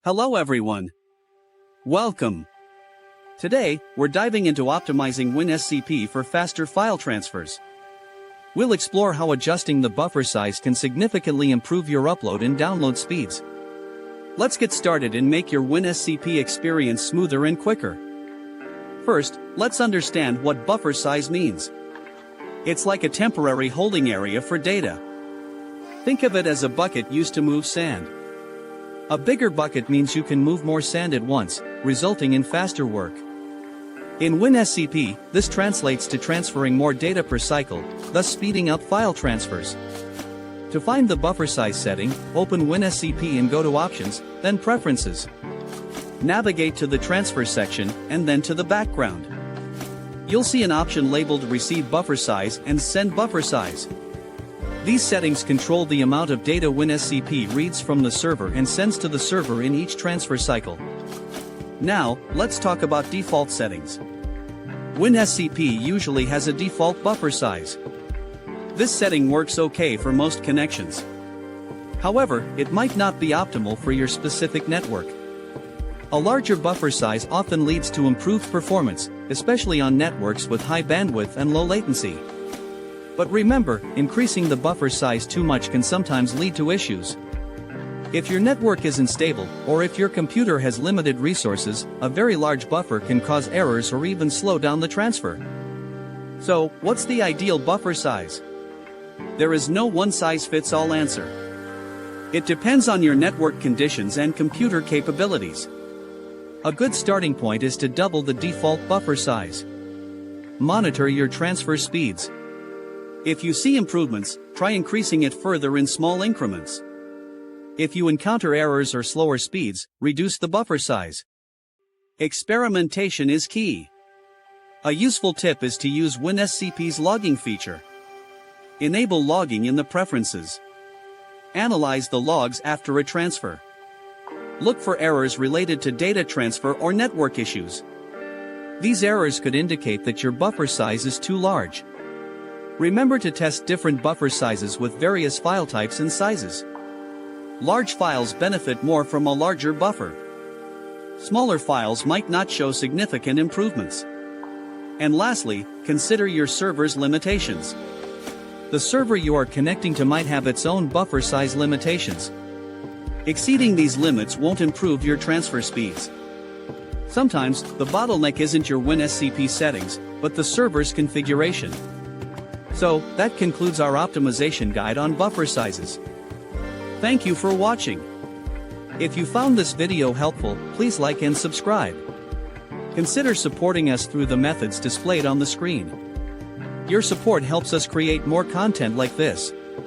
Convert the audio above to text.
Hello everyone. Welcome. Today, we're diving into optimizing WinSCP for faster file transfers. We'll explore how adjusting the buffer size can significantly improve your upload and download speeds. Let's get started and make your WinSCP experience smoother and quicker. First, let's understand what buffer size means. It's like a temporary holding area for data. Think of it as a bucket used to move sand. A bigger bucket means you can move more sand at once, resulting in faster work. In WinSCP, this translates to transferring more data per cycle, thus speeding up file transfers. To find the buffer size setting, open WinSCP and go to Options, then Preferences. Navigate to the Transfer section, and then to the background. You'll see an option labeled Receive Buffer Size and Send Buffer Size. These settings control the amount of data WinSCP reads from the server and sends to the server in each transfer cycle. Now, let's talk about default settings. WinSCP usually has a default buffer size. This setting works okay for most connections. However, it might not be optimal for your specific network. A larger buffer size often leads to improved performance, especially on networks with high bandwidth and low latency. But remember, increasing the buffer size too much can sometimes lead to issues. If your network isn't stable, or if your computer has limited resources, a very large buffer can cause errors or even slow down the transfer. So, what's the ideal buffer size? There is no one-size-fits-all answer. It depends on your network conditions and computer capabilities. A good starting point is to double the default buffer size. Monitor your transfer speeds. If you see improvements, try increasing it further in small increments. If you encounter errors or slower speeds, reduce the buffer size. Experimentation is key. A useful tip is to use WinSCP's logging feature. Enable logging in the preferences. Analyze the logs after a transfer. Look for errors related to data transfer or network issues. These errors could indicate that your buffer size is too large. Remember to test different buffer sizes with various file types and sizes. Large files benefit more from a larger buffer. Smaller files might not show significant improvements. And lastly, consider your server's limitations. The server you are connecting to might have its own buffer size limitations. Exceeding these limits won't improve your transfer speeds. Sometimes, the bottleneck isn't your WinSCP settings, but the server's configuration. So, that concludes our optimization guide on buffer sizes. Thank you for watching. If you found this video helpful, please like and subscribe. Consider supporting us through the methods displayed on the screen. Your support helps us create more content like this.